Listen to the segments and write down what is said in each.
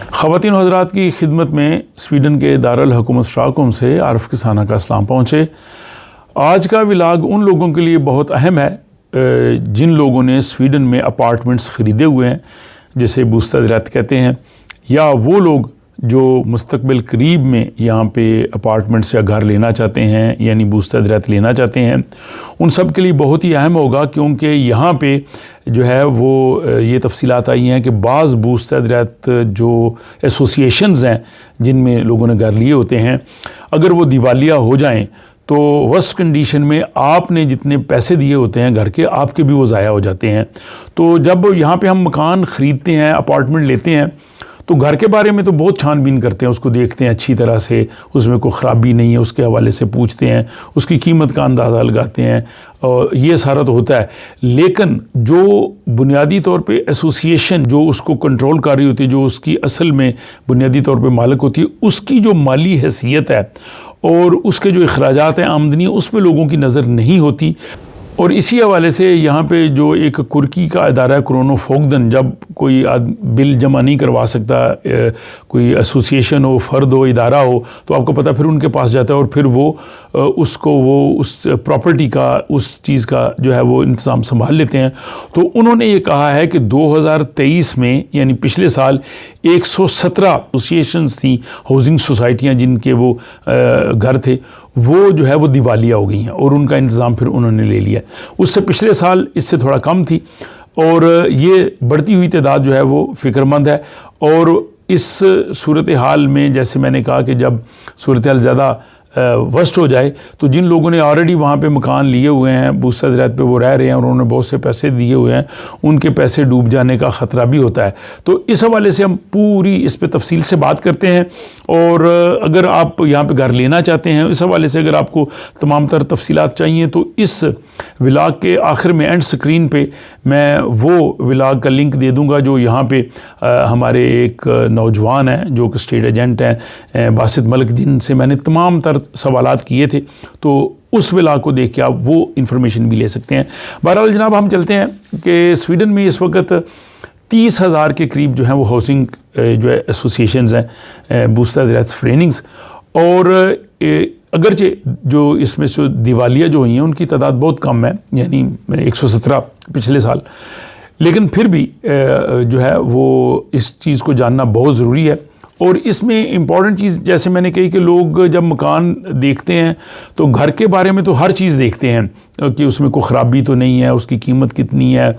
خواتین و حضرات کی خدمت میں سویڈن کے دارالحکومت اسٹاکہولم سے عارف کسانہ کا اسلام پہنچے۔ آج کا ولاگ ان لوگوں کے لیے بہت اہم ہے جن لوگوں نے سویڈن میں اپارٹمنٹس خریدے ہوئے ہیں، جسے بوستادریت کہتے ہیں، یا وہ لوگ جو مستقبل قریب میں یہاں پہ اپارٹمنٹس یا گھر لینا چاہتے ہیں، یعنی بوستادریت لینا چاہتے ہیں۔ ان سب کے لیے بہت ہی اہم ہوگا، کیونکہ یہاں پہ جو ہے وہ یہ تفصیلات آئی ہیں کہ بعض بوستادریت جو ایسوسیشنز ہیں جن میں لوگوں نے گھر لیے ہوتے ہیں، اگر وہ دیوالیہ ہو جائیں تو ورسٹ کنڈیشن میں آپ نے جتنے پیسے دیے ہوتے ہیں گھر کے، آپ کے بھی وہ ضائع ہو جاتے ہیں۔ تو جب یہاں پہ ہم مکان خریدتے ہیں، اپارٹمنٹ لیتے ہیں، تو گھر کے بارے میں تو بہت چھان بین کرتے ہیں، اس کو دیکھتے ہیں اچھی طرح سے، اس میں کوئی خرابی نہیں ہے، اس کے حوالے سے پوچھتے ہیں، اس کی قیمت کا اندازہ لگاتے ہیں، اور یہ سارا تو ہوتا ہے۔ لیکن جو بنیادی طور پہ ایسوسیشن جو اس کو کنٹرول کر رہی ہوتی ہے، جو اس کی اصل میں بنیادی طور پہ مالک ہوتی ہے، اس کی جو مالی حیثیت ہے اور اس کے جو اخراجات ہیں، آمدنی، اس پہ لوگوں کی نظر نہیں ہوتی۔ اور اسی حوالے سے یہاں پہ جو ایک کرکی کا ادارہ ہے کرونو فوگدن، جب کوئی بل جمع نہیں کروا سکتا، کوئی ایسوسیشن ہو، فرد ہو، ادارہ ہو، تو آپ کو پتہ پھر ان کے پاس جاتا ہے اور پھر وہ اس پراپرٹی کا، اس چیز کا جو ہے وہ انتظام سنبھال لیتے ہیں۔ تو انہوں نے یہ کہا ہے کہ 2023 میں، یعنی پچھلے سال 117 ایسوسیشنز تھیں، ہاؤسنگ سوسائٹیاں جن کے وہ گھر تھے، وہ جو ہے وہ دیوالیہ ہو گئی ہیں، اور ان کا انتظام پھر انہوں نے لے لیا۔ اس سے پچھلے سال اس سے تھوڑا کم تھی، اور یہ بڑھتی ہوئی تعداد جو ہے وہ فکر مند ہے۔ اور اس صورتحال میں، جیسے میں نے کہا کہ جب صورتحال زیادہ ورسٹ ہو جائے، تو جن لوگوں نے آلریڈی وہاں پہ مکان لیے ہوئے ہیں، بوستادریت پہ وہ رہ رہے ہیں اور انہوں نے بہت سے پیسے دیے ہوئے ہیں، ان کے پیسے ڈوب جانے کا خطرہ بھی ہوتا ہے۔ تو اس حوالے سے ہم پوری اس پہ تفصیل سے بات کرتے ہیں، اور اگر آپ یہاں پہ گھر لینا چاہتے ہیں، اس حوالے سے اگر آپ کو تمام تر تفصیلات چاہیے، تو اس ولاگ کے آخر میں اینڈ سکرین پہ میں وہ ولاگ کا لنک دے دوں گا جو یہاں پہ ہمارے ایک نوجوان ہیں جو کہ اسٹیٹ ایجنٹ ہیں، باسط ملک، جن سے میں نے تمام تر سوالات کیے تھے، تو اس ولاگ کو دیکھ کے آپ وہ انفارمیشن بھی لے سکتے ہیں۔ بہرحال جناب، ہم چلتے ہیں کہ سویڈن میں اس وقت 30,000 کے قریب جو ہیں وہ ہاؤسنگ جو ہے ایسوسیشنز ہیں، بوستادریت فریننگز، اور اگرچہ جو اس میں جو دیوالیہ جو ہوئی ہیں ان کی تعداد بہت کم ہے، یعنی 117 پچھلے سال، لیکن پھر بھی جو ہے وہ اس چیز کو جاننا بہت ضروری ہے۔ اور اس میں امپورٹنٹ چیز، جیسے میں نے کہی کہ لوگ جب مکان دیکھتے ہیں تو گھر کے بارے میں تو ہر چیز دیکھتے ہیں کہ اس میں کوئی خرابی تو نہیں ہے، اس کی قیمت کتنی ہے،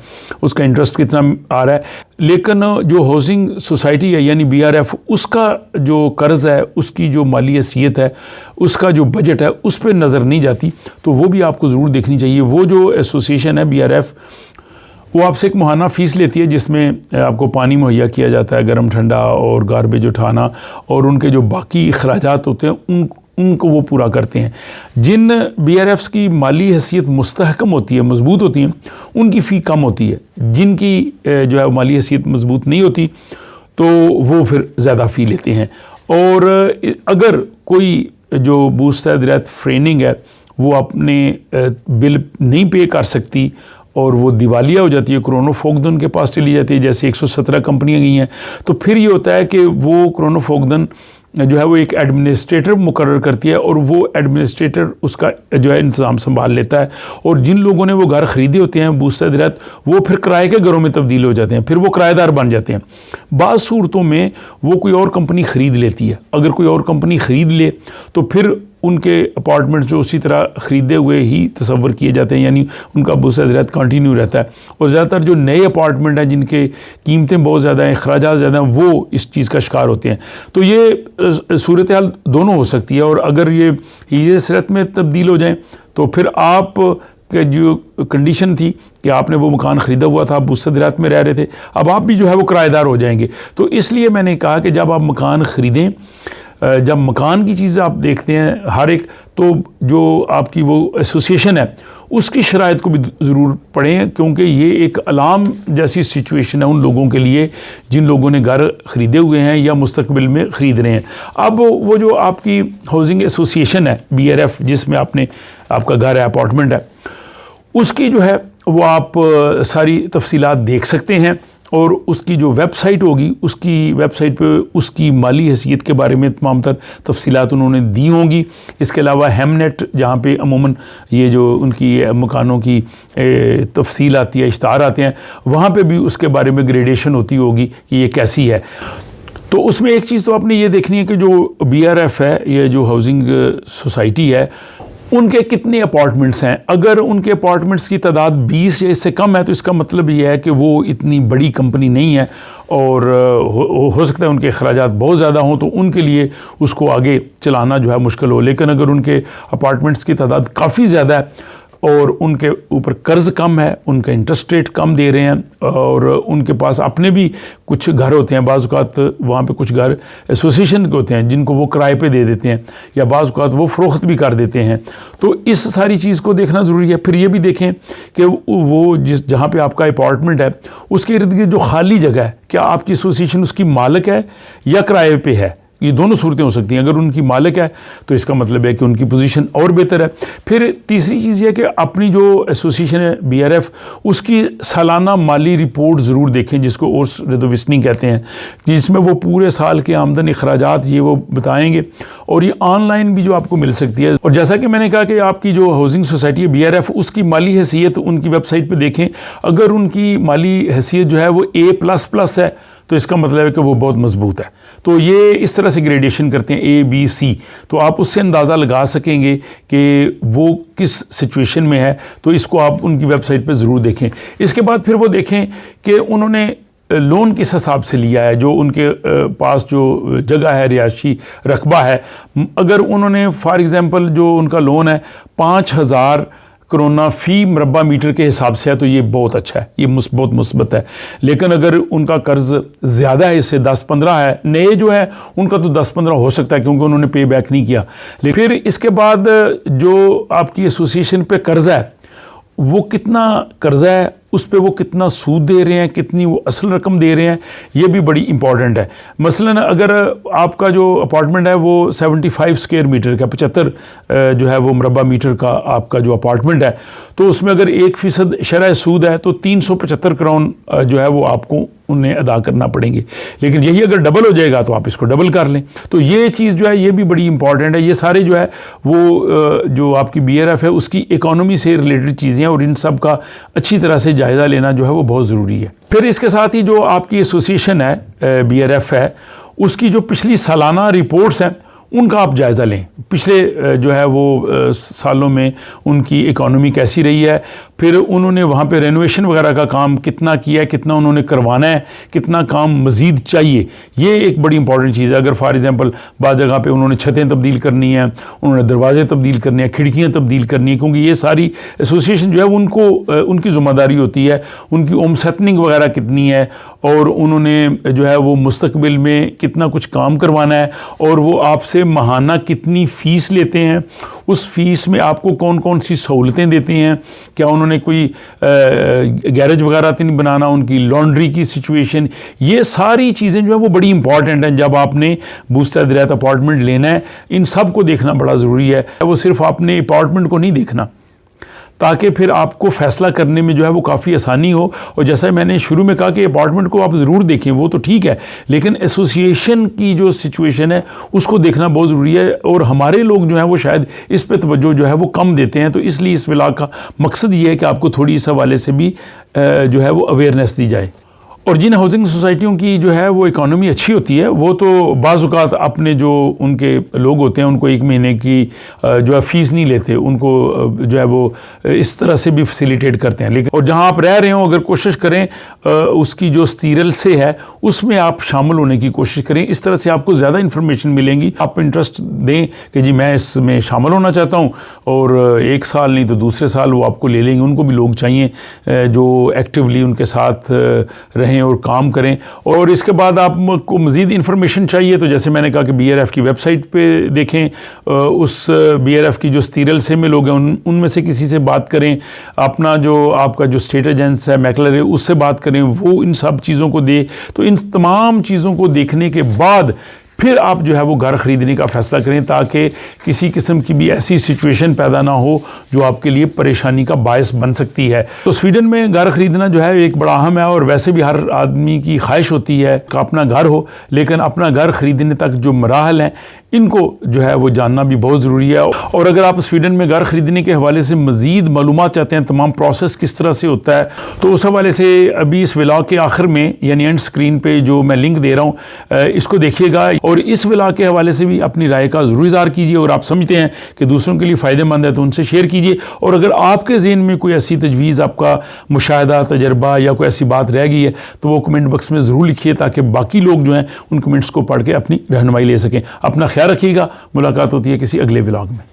اس کا انٹرسٹ کتنا آ رہا ہے، لیکن جو ہاؤسنگ سوسائٹی ہے یعنی BRF، اس کا جو قرض ہے، اس کی جو مالی حیثیت ہے، اس کا جو بجٹ ہے، اس پہ نظر نہیں جاتی، تو وہ بھی آپ کو ضرور دیکھنی چاہیے۔ وہ جو ایسوسیشن ہے BRF، وہ آپ سے ایک ماہانہ فیس لیتی ہے جس میں آپ کو پانی مہیا کیا جاتا ہے، گرم ٹھنڈا، اور گاربیج اٹھانا، اور ان کے جو باقی اخراجات ہوتے ہیں ان کو وہ پورا کرتے ہیں۔ جن BRFs کی مالی حیثیت مستحکم ہوتی ہے، مضبوط ہوتی ہیں، ان کی فی کم ہوتی ہے۔ جن کی جو ہے مالی حیثیت مضبوط نہیں ہوتی تو وہ پھر زیادہ فی لیتے ہیں۔ اور اگر کوئی جو بوستادریت فریننگ ہے وہ اپنے بل نہیں پے کر سکتی اور وہ دیوالیہ ہو جاتی ہے، کرونو فوگدن کے پاس چلی جاتی ہے، جیسے 117 کمپنیاں گئی ہیں، تو پھر یہ ہوتا ہے کہ وہ کرونو فوگدن جو ہے وہ ایک ایڈمنسٹریٹر مقرر کرتی ہے، اور وہ ایڈمنسٹریٹر اس کا جو ہے انتظام سنبھال لیتا ہے۔ اور جن لوگوں نے وہ گھر خریدے ہوتے ہیں بوستادریت، وہ پھر کرائے کے گھروں میں تبدیل ہو جاتے ہیں، پھر وہ کرایہ دار بن جاتے ہیں۔ بعض صورتوں میں وہ کوئی اور کمپنی خرید لیتی ہے، اگر کوئی اور کمپنی خرید لے تو پھر ان کے اپارٹمنٹ جو اسی طرح خریدے ہوئے ہی تصور کیے جاتے ہیں، یعنی ان کا بوستادریت کنٹینیو رہتا ہے۔ اور زیادہ تر جو نئے اپارٹمنٹ ہیں جن کے قیمتیں بہت زیادہ ہیں، اخراجات زیادہ ہیں، وہ اس چیز کا شکار ہوتے ہیں۔ تو یہ صورتحال دونوں ہو سکتی ہے، اور اگر یہ ہجرت میں تبدیل ہو جائیں تو پھر آپ کہ جو کنڈیشن تھی کہ آپ نے وہ مکان خریدا ہوا تھا، آپ بوستادریت میں رہ رہے تھے، اب آپ بھی جو ہے وہ کرایہ دار ہو جائیں گے۔ تو اس لیے میں نے کہا کہ جب آپ مکان خریدیں، جب مکان کی چیزیں آپ دیکھتے ہیں ہر ایک، تو جو آپ کی وہ ایسوسیشن ہے اس کی شرائط کو بھی ضرور پڑھیں، کیونکہ یہ ایک الارم جیسی سچویشن ہے ان لوگوں کے لیے جن لوگوں نے گھر خریدے ہوئے ہیں یا مستقبل میں خرید رہے ہیں۔ اب وہ جو آپ کی ہاؤسنگ ایسوسیشن ہے BRF، جس میں آپ کا گھر ہے، اپارٹمنٹ ہے، اس کی جو ہے وہ آپ ساری تفصیلات دیکھ سکتے ہیں، اور اس کی جو ویب سائٹ ہوگی اس کی ویب سائٹ پہ اس کی مالی حیثیت کے بارے میں تمام تر تفصیلات انہوں نے دی ہوں گی. اس کے علاوہ ہیم نیٹ جہاں پہ عموماً یہ جو ان کی مکانوں کی تفصیل آتی ہے، اشتہار آتے ہیں، وہاں پہ بھی اس کے بارے میں گریڈیشن ہوتی ہوگی کہ یہ کیسی ہے. تو اس میں ایک چیز تو آپ نے یہ دیکھنی ہے کہ جو BRF ہے، یہ جو ہاؤسنگ سوسائٹی ہے، ان کے کتنے اپارٹمنٹس ہیں. اگر ان کے اپارٹمنٹس کی تعداد 20 یا اس سے کم ہے تو اس کا مطلب یہ ہے کہ وہ اتنی بڑی کمپنی نہیں ہے، اور ہو سکتا ہے ان کے اخراجات بہت زیادہ ہوں تو ان کے لیے اس کو آگے چلانا جو ہے مشکل ہو. لیکن اگر ان کے اپارٹمنٹس کی تعداد کافی زیادہ ہے اور ان کے اوپر قرض کم ہے، ان کا انٹرسٹ ریٹ کم دے رہے ہیں، اور ان کے پاس اپنے بھی کچھ گھر ہوتے ہیں، بعض اوقات وہاں پہ کچھ گھر ایسوسیشن کے ہوتے ہیں جن کو وہ کرائے پہ دے دیتے ہیں، یا بعض اوقات وہ فروخت بھی کر دیتے ہیں. تو اس ساری چیز کو دیکھنا ضروری ہے. پھر یہ بھی دیکھیں کہ وہ جہاں پہ آپ کا اپارٹمنٹ ہے اس کے ارد گرد جو خالی جگہ ہے، کیا آپ کی ایسوسیشن اس کی مالک ہے یا کرائے پہ ہے. یہ دونوں صورتیں ہو سکتی ہیں. اگر ان کی مالک ہے تو اس کا مطلب ہے کہ ان کی پوزیشن اور بہتر ہے. پھر تیسری چیز یہ کہ اپنی جو ایسوسیشن ہے BRF، اس کی سالانہ مالی رپورٹ ضرور دیکھیں، جس کو اورس ریدووسننگ کہتے ہیں، جس میں وہ پورے سال کے آمدن اخراجات یہ وہ بتائیں گے، اور یہ آن لائن بھی جو آپ کو مل سکتی ہے. اور جیسا کہ میں نے کہا کہ آپ کی جو ہاؤسنگ سوسائٹی ہے BRF، اس کی مالی حیثیت ان کی ویب سائٹ پہ دیکھیں. اگر ان کی مالی حیثیت جو ہے وہ A++ ہے تو اس کا مطلب ہے کہ وہ بہت مضبوط ہے. تو یہ اس طرح سے گریڈیشن کرتے ہیں A B C، تو آپ اس سے اندازہ لگا سکیں گے کہ وہ کس سچویشن میں ہے. تو اس کو آپ ان کی ویب سائٹ پہ ضرور دیکھیں. اس کے بعد پھر وہ دیکھیں کہ انہوں نے لون کس حساب سے لیا ہے، جو ان کے پاس جو جگہ ہے، رہائشی رقبہ ہے. اگر انہوں نے فار ایگزامپل جو ان کا لون ہے 5,000 کرونا فی مربع میٹر کے حساب سے ہے تو یہ بہت اچھا ہے، یہ بہت مثبت ہے. لیکن اگر ان کا قرض زیادہ ہے، اس سے 10-15 ہے، نئے جو ہے ان کا تو 10-15 ہو سکتا ہے کیونکہ انہوں نے پے بیک نہیں کیا. پھر اس کے بعد جو آپ کی ایسوسیشن پہ قرضہ ہے، وہ کتنا قرضہ ہے، اس پہ وہ کتنا سود دے رہے ہیں، کتنی وہ اصل رقم دے رہے ہیں، یہ بھی بڑی امپورٹنٹ ہے. مثلاً اگر آپ کا جو اپارٹمنٹ ہے وہ 75 اسکوائر میٹر کا، 75 جو ہے وہ مربع میٹر کا آپ کا جو اپارٹمنٹ ہے، تو اس میں اگر 1% شرح سود ہے تو 375 کرون جو ہے وہ آپ کو انہیں ادا کرنا پڑیں گے. لیکن یہی اگر ڈبل ہو جائے گا تو آپ اس کو ڈبل کر لیں. تو یہ چیز جو ہے یہ بھی بڑی امپورٹنٹ ہے. یہ سارے جو ہے وہ جو آپ کی BRF ہے اس کی اکانومی سے ریلیٹڈ چیزیں ہیں، اور ان سب کا اچھی طرح سے جائزہ لینا جو ہے وہ بہت ضروری ہے. پھر اس کے ساتھ ہی جو آپ کی ایسوسیشن ہے BRF ہے، اس کی جو پچھلی سالانہ رپورٹس ہیں ان کا آپ جائزہ لیں. پچھلے جو ہے وہ سالوں میں ان کی اکانومی کیسی رہی ہے، پھر انہوں نے وہاں پہ رینوویشن وغیرہ کا کام کتنا کیا ہے، کتنا انہوں نے کروانا ہے، کتنا کام مزید چاہیے. یہ ایک بڑی امپورٹنٹ چیز ہے. اگر فار ایگزامپل بعض جگہ پہ انہوں نے چھتیں تبدیل کرنی ہیں، انہوں نے دروازے تبدیل کرنے ہیں، کھڑکیاں تبدیل کرنی ہیں، کیونکہ یہ ساری ایسوسیشن جو ہے ان کی ذمہ داری ہوتی ہے. ان کی اوم سیٹننگ وغیرہ کتنی ہے، اور انہوں نے جو ہے وہ مستقبل میں کتنا کچھ کام کروانا ہے، اور وہ آپ سے ماہانہ کتنی فیس لیتے ہیں، اس فیس میں آپ کو کون کون سی سہولتیں دیتے ہیں، کیا انہوں نے کوئی گیرج وغیرہ تو نہیں بنانا، ان کی لانڈری کی سچویشن. یہ ساری چیزیں جو ہیں وہ بڑی امپورٹنٹ ہیں جب آپ نے بوستہ رعایت اپارٹمنٹ لینا ہے. ان سب کو دیکھنا بڑا ضروری ہے. وہ صرف آپ نے اپارٹمنٹ کو نہیں دیکھنا، تاکہ پھر آپ کو فیصلہ کرنے میں جو ہے وہ کافی آسانی ہو. اور جیسا میں نے شروع میں کہا کہ اپارٹمنٹ کو آپ ضرور دیکھیں، وہ تو ٹھیک ہے، لیکن ایسوسیشن کی جو سچویشن ہے اس کو دیکھنا بہت ضروری ہے. اور ہمارے لوگ جو ہیں وہ شاید اس پہ توجہ جو ہے وہ کم دیتے ہیں. تو اس لیے اس ولاگ کا مقصد یہ ہے کہ آپ کو تھوڑی اس حوالے سے بھی جو ہے وہ اویئرنیس دی جائے. اور جن ہاؤسنگ سوسائٹیوں کی جو ہے وہ اکانومی اچھی ہوتی ہے، وہ تو بعض اوقات اپنے جو ان کے لوگ ہوتے ہیں ان کو 1 مہینے کی جو ہے فیس نہیں لیتے، ان کو جو ہے وہ اس طرح سے بھی فیسیلیٹیٹ کرتے ہیں. لیکن اور جہاں آپ رہ رہے ہوں اگر کوشش کریں اس کی جو سٹیرل سے ہے اس میں آپ شامل ہونے کی کوشش کریں. اس طرح سے آپ کو زیادہ انفارمیشن ملیں گی. آپ انٹرسٹ دیں کہ جی میں اس میں شامل ہونا چاہتا ہوں، اور 1 سال نہیں تو دوسرے سال وہ آپ کو لے لیں گے. ان کو بھی لوگ چاہیے جو ایکٹیولی ان کے ساتھ رہیں اور کام کریں. اور اس کے بعد آپ کو مزید انفارمیشن چاہیے تو جیسے میں نے کہا کہ BRF کی ویب سائٹ پہ دیکھیں، اس BRF کی جو سٹیرل سے میں لوگ ہیں ان میں سے کسی سے بات کریں. اپنا جو آپ کا جو اسٹیٹ ایجنٹس ہے، میکلر ہے، اس سے بات کریں، وہ ان سب چیزوں کو دے. تو ان تمام چیزوں کو دیکھنے کے بعد پھر آپ جو ہے وہ گھر خریدنے کا فیصلہ کریں، تاکہ کسی قسم کی بھی ایسی سچویشن پیدا نہ ہو جو آپ کے لیے پریشانی کا باعث بن سکتی ہے۔ تو سویڈن میں گھر خریدنا جو ہے ایک بڑا اہم ہے، اور ویسے بھی ہر آدمی کی خواہش ہوتی ہے کہ اپنا گھر ہو، لیکن اپنا گھر خریدنے تک جو مراحل ہیں ان کو جو ہے وہ جاننا بھی بہت ضروری ہے۔ اور اگر آپ سویڈن میں گھر خریدنے کے حوالے سے مزید معلومات چاہتے ہیں، تمام پروسیس کس طرح سے ہوتا ہے، تو اس حوالے سے ابھی اس ولاگ کے آخر میں یعنی اینڈ اسکرین پہ جو میں لنک دے رہا ہوں اس کو دیکھیے گا، اور اس ولاگ کے حوالے سے بھی اپنی رائے کا ضرور اظہار کیجیے، اور آپ سمجھتے ہیں کہ دوسروں کے لیے فائدہ مند ہے تو ان سے شیئر کیجیے۔ اور اگر آپ کے ذہن میں کوئی ایسی تجویز، آپ کا مشاہدہ، تجربہ یا کوئی ایسی بات رہ گئی ہے تو وہ کمنٹ باکس میں ضرور لکھیے، تاکہ باقی لوگ جو ہیں ان کمنٹس کو پڑھ کے اپنی رہنمائی لے سکیں۔ اپنا خیال رکھیے گا، ملاقات ہوتی ہے کسی اگلے ولاگ میں۔